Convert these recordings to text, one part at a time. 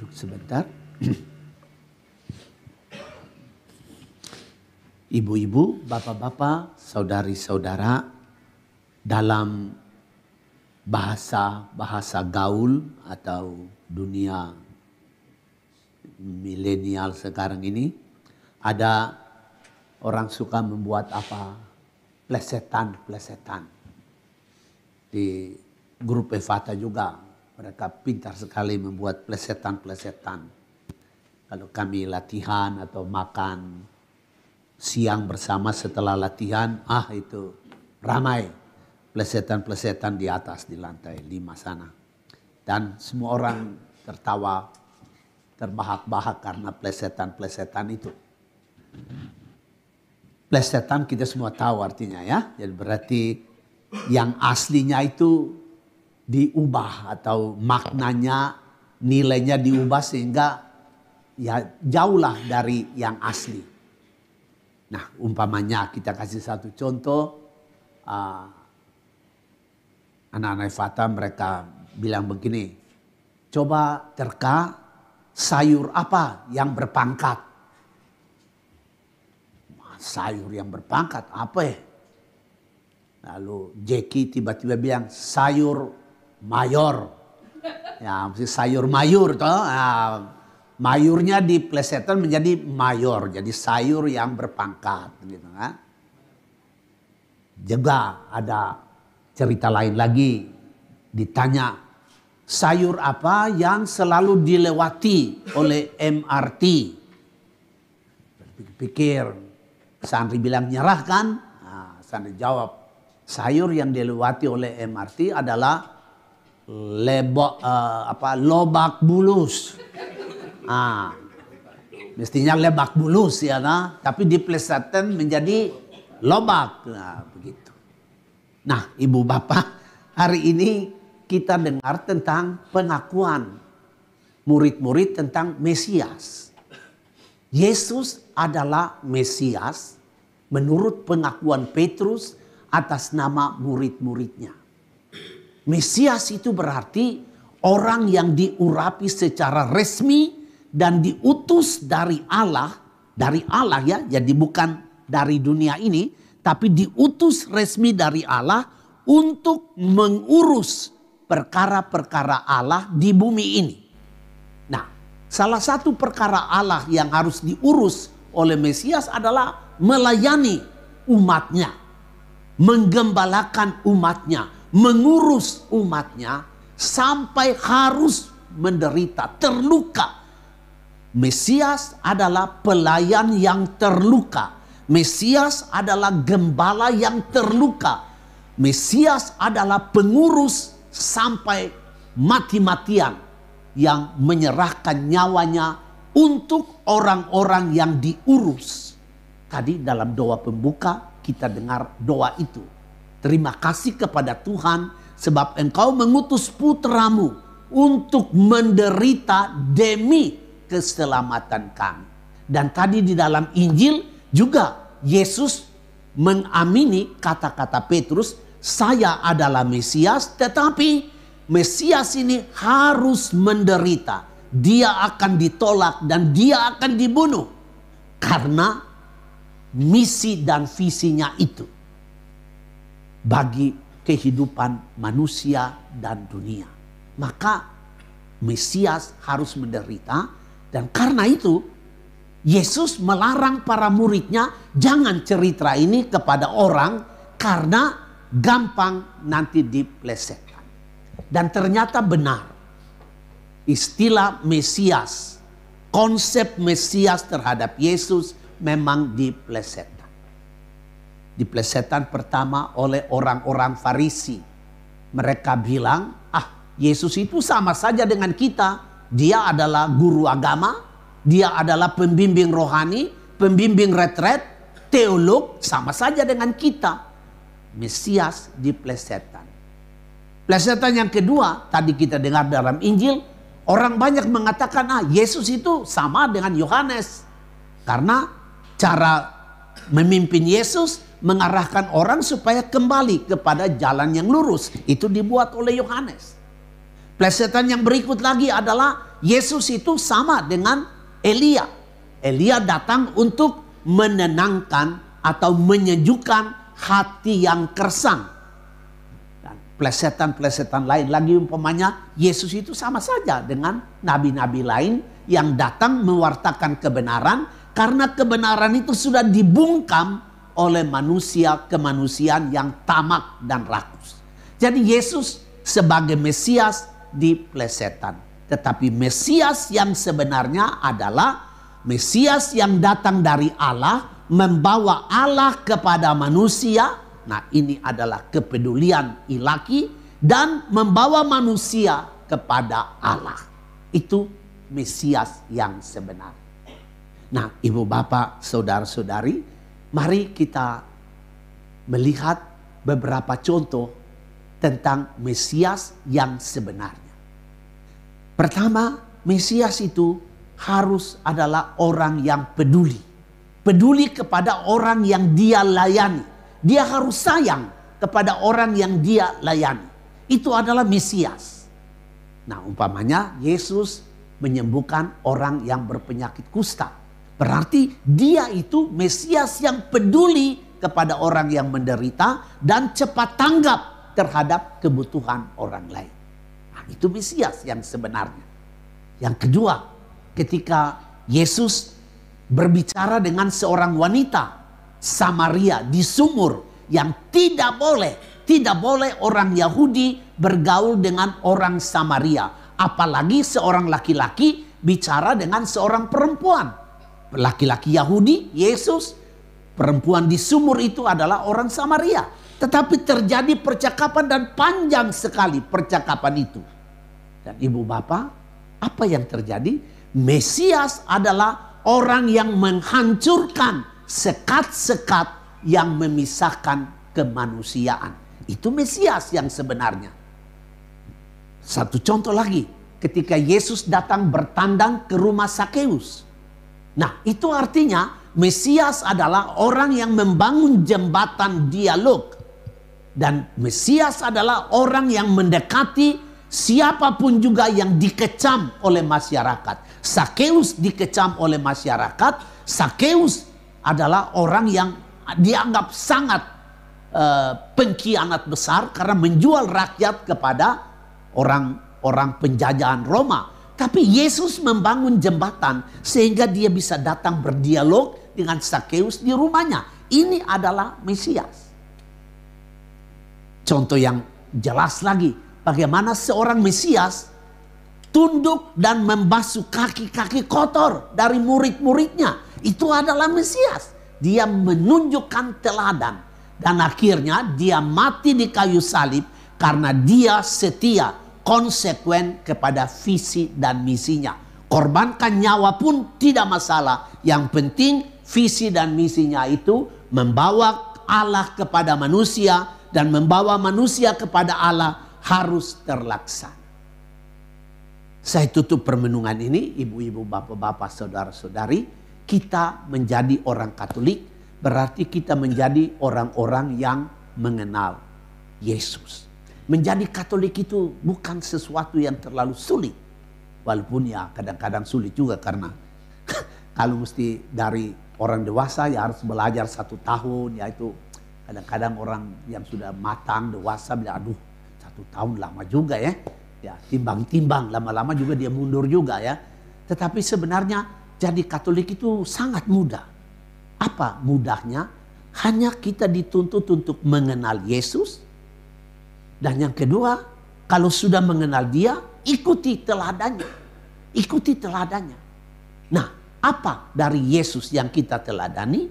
Duduk sebentar. Ibu-ibu, bapak-bapak, saudari-saudara, dalam bahasa gaul atau dunia milenial sekarang ini, ada orang suka membuat apa? Plesetan. Di grup Evata juga mereka pintar sekali membuat plesetan. Kalau kami latihan atau makan siang bersama setelah latihan, itu ramai plesetan di atas di lantai 5 sana. Dan semua orang tertawa, terbahak-bahak karena plesetan itu. Plesetan kita semua tahu artinya ya. Jadi berarti yang aslinya itu diubah atau maknanya, nilainya diubah sehingga ya jauhlah dari yang asli. Nah, umpamanya kita kasih satu contoh, anak-anak Fata mereka bilang begini, coba terka sayur apa yang berpangkat? Sayur yang berpangkat apa ya? Lalu Jeki tiba-tiba bilang sayur mayor. Ya, mesti sayur mayur toh. Mayurnya diplesetan menjadi mayor, jadi sayur yang berpangkat gitu kan. Juga ada cerita lain lagi, ditanya sayur apa yang selalu dilewati oleh MRT. Pikir, Sandri bilang nyerah kan? Sandri jawab, sayur yang dilewati oleh MRT adalah lobak bulus. Mestinya lebak bulus ya, tapi diplesetan menjadi lobak. Begitu. Nah, ibu bapak, hari ini kita dengar tentang pengakuan murid-murid tentang Mesias. Yesus adalah Mesias menurut pengakuan Petrus atas nama murid-muridnya. Mesias itu berarti orang yang diurapi secara resmi dan diutus dari Allah ya, jadi bukan dari dunia ini, tapi diutus resmi dari Allah untuk mengurus perkara-perkara Allah di bumi ini. Nah, salah satu perkara Allah yang harus diurus oleh Mesias adalah melayani umatnya, menggembalakan umatnya, mengurus umatnya sampai harus menderita, terluka. Mesias adalah pelayan yang terluka. Mesias adalah gembala yang terluka. Mesias adalah pengurus sampai mati-matian yang menyerahkan nyawanya untuk orang-orang yang diurus. Tadi dalam doa pembuka kita dengar doa itu. Terima kasih kepada Tuhan sebab Engkau mengutus putramu untuk menderita demi keselamatan kami. Dan tadi di dalam Injil juga Yesus mengamini kata-kata Petrus, saya adalah Mesias, tetapi Mesias ini harus menderita. Dia akan ditolak dan dia akan dibunuh. Karena misi dan visinya itu bagi kehidupan manusia dan dunia. Maka Mesias harus menderita, dan karena itu Yesus melarang para muridnya jangan cerita ini kepada orang karena gampang nanti diplesetkan. Dan ternyata benar. Istilah Mesias, konsep Mesias terhadap Yesus memang diplesetkan. Diplesetan pertama oleh orang-orang Farisi. Mereka bilang, Yesus itu sama saja dengan kita. Dia adalah guru agama, dia adalah pembimbing rohani, pembimbing retret, teolog, sama saja dengan kita. Mesias diplesetan. Plesetan yang kedua, tadi kita dengar dalam Injil, orang banyak mengatakan, Yesus itu sama dengan Yohanes. Karena cara memimpin Yesus mengarahkan orang supaya kembali kepada jalan yang lurus. Itu dibuat oleh Yohanes. Plesetan yang berikut lagi adalah Yesus itu sama dengan Elia. Elia datang untuk menenangkan atau menyejukkan hati yang gersang. Dan plesetan-plesetan lain lagi umpamanya Yesus itu sama saja dengan nabi-nabi lain yang datang mewartakan kebenaran, karena kebenaran itu sudah dibungkam oleh manusia kemanusiaan yang tamak dan rakus. Jadi Yesus sebagai Mesias diplesetan. Tetapi Mesias yang sebenarnya adalah Mesias yang datang dari Allah, membawa Allah kepada manusia. Nah, ini adalah kepedulian ilahi, dan membawa manusia kepada Allah. Itu Mesias yang sebenar. Nah, ibu bapak, saudara-saudari, mari kita melihat beberapa contoh tentang Mesias yang sebenarnya. Pertama, Mesias itu harus adalah orang yang peduli. Peduli kepada orang yang dia layani. Dia harus sayang kepada orang yang dia layani. Itu adalah Mesias. Nah, umpamanya Yesus menyembuhkan orang yang berpenyakit kusta. Berarti dia itu Mesias yang peduli kepada orang yang menderita dan cepat tanggap terhadap kebutuhan orang lain. Nah, itu Mesias yang sebenarnya. Yang kedua, ketika Yesus berbicara dengan seorang wanita Samaria di sumur yang tidak boleh orang Yahudi bergaul dengan orang Samaria, apalagi seorang laki-laki bicara dengan seorang perempuan. Laki-laki Yahudi, Yesus, perempuan di sumur itu adalah orang Samaria. Tetapi terjadi percakapan dan panjang sekali percakapan itu. Dan ibu bapak, apa yang terjadi? Mesias adalah orang yang menghancurkan sekat-sekat yang memisahkan kemanusiaan. Itu Mesias yang sebenarnya. Satu contoh lagi, ketika Yesus datang bertandang ke rumah Sakeus. Nah, itu artinya Mesias adalah orang yang membangun jembatan dialog. Dan Mesias adalah orang yang mendekati siapapun juga yang dikecam oleh masyarakat. Sakeus dikecam oleh masyarakat. Sakeus adalah orang yang dianggap sangat pengkhianat besar karena menjual rakyat kepada orang penjajahan Roma. Tapi Yesus membangun jembatan sehingga dia bisa datang berdialog dengan Sakeus di rumahnya. Ini adalah Mesias. Contoh yang jelas lagi, bagaimana seorang Mesias tunduk dan membasuh kaki-kaki kotor dari murid-muridnya. Itu adalah Mesias. Dia menunjukkan teladan. Dan akhirnya dia mati di kayu salib karena dia setia, konsekuen kepada visi dan misinya. Korbankan nyawa pun tidak masalah. Yang penting visi dan misinya itu membawa Allah kepada manusia dan membawa manusia kepada Allah harus terlaksana. Saya tutup permenungan ini, ibu-ibu, bapak-bapak, saudara-saudari. Kita menjadi orang Katolik berarti kita menjadi orang-orang yang mengenal Yesus. Menjadi Katolik itu bukan sesuatu yang terlalu sulit. Walaupun ya kadang-kadang sulit juga karena kalau mesti dari orang dewasa ya harus belajar 1 tahun, yaitu kadang-kadang orang yang sudah matang, dewasa bilang, aduh 1 tahun lama juga ya. Ya timbang-timbang, lama-lama juga dia mundur juga ya. Tetapi sebenarnya jadi Katolik itu sangat mudah. Apa mudahnya? Hanya kita dituntut untuk mengenal Yesus. Dan yang kedua, kalau sudah mengenal dia, ikuti teladannya. Ikuti teladannya. Nah, apa dari Yesus yang kita teladani?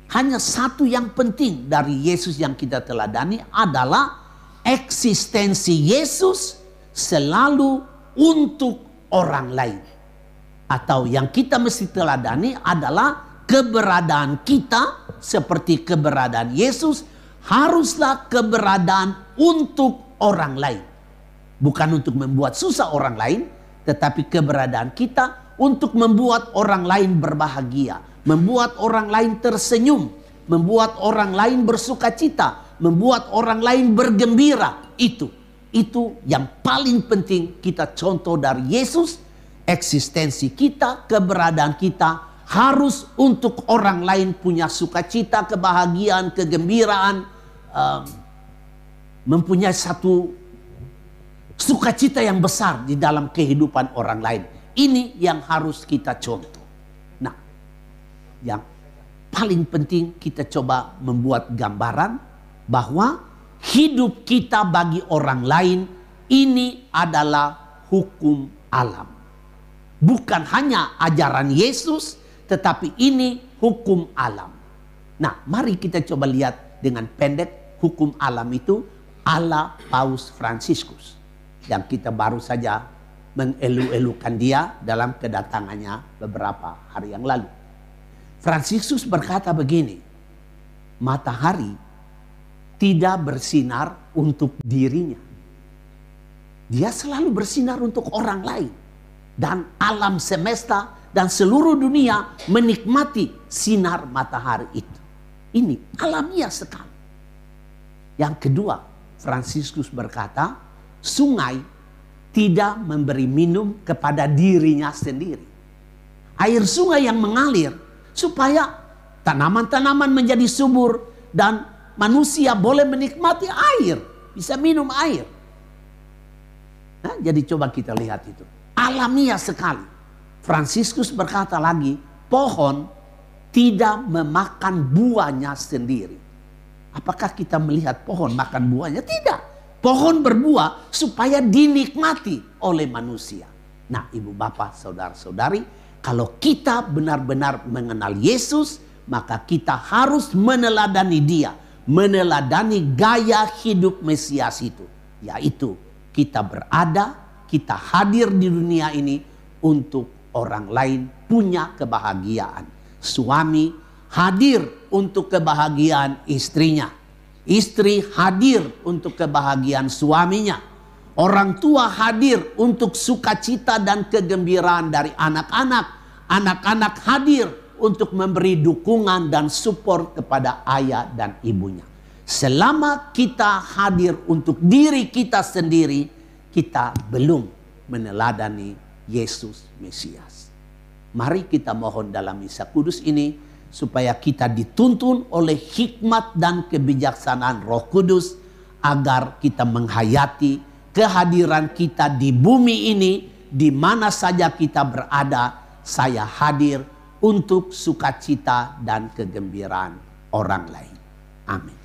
Hanya satu yang penting dari Yesus yang kita teladani adalah eksistensi Yesus selalu untuk orang lain. Atau yang kita mesti teladani adalah keberadaan kita seperti keberadaan Yesus haruslah keberadaan untuk orang lain. Bukan untuk membuat susah orang lain, tetapi keberadaan kita untuk membuat orang lain berbahagia, membuat orang lain tersenyum, membuat orang lain bersuka cita, membuat orang lain bergembira. Itu itu yang paling penting kita contoh dari Yesus. Eksistensi kita, keberadaan kita harus untuk orang lain punya sukacita, kebahagiaan, kegembiraan, mempunyai satu sukacita yang besar di dalam kehidupan orang lain. Ini yang harus kita contoh. Nah, yang paling penting kita coba membuat gambaran bahwa hidup kita bagi orang lain ini adalah hukum alam. Bukan hanya ajaran Yesus, tetapi ini hukum alam. Nah, mari kita coba lihat dengan pendek hukum alam itu ala Paus Fransiskus. Yang kita baru saja mengelu-elukan dia dalam kedatangannya beberapa hari yang lalu. Fransiskus berkata begini, matahari tidak bersinar untuk dirinya. Dia selalu bersinar untuk orang lain. Dan alam semesta dan seluruh dunia menikmati sinar matahari itu. Ini alamiah sekali. Yang kedua, Fransiskus berkata, sungai tidak memberi minum kepada dirinya sendiri. Air sungai yang mengalir supaya tanaman-tanaman menjadi subur dan manusia boleh menikmati air, bisa minum air. Nah, jadi coba kita lihat itu. Alamiah sekali. Fransiskus berkata lagi, pohon tidak memakan buahnya sendiri. Apakah kita melihat pohon makan buahnya? Tidak. Pohon berbuah supaya dinikmati oleh manusia. Nah, ibu bapak, saudara-saudari, kalau kita benar-benar mengenal Yesus, maka kita harus meneladani dia. Meneladani gaya hidup Mesias itu. Yaitu kita berada, kita hadir di dunia ini untuk orang lain punya kebahagiaan. Suami hadir untuk kebahagiaan istrinya. Istri hadir untuk kebahagiaan suaminya. Orang tua hadir untuk sukacita dan kegembiraan dari anak-anak. Anak-anak hadir untuk memberi dukungan dan support kepada ayah dan ibunya. Selama kita hadir untuk diri kita sendiri, kita belum meneladani Yesus Mesias. Mari kita mohon dalam misa kudus ini supaya kita dituntun oleh hikmat dan kebijaksanaan Roh Kudus agar kita menghayati kehadiran kita di bumi ini, di mana saja kita berada. Saya hadir untuk sukacita dan kegembiraan orang lain. Amin.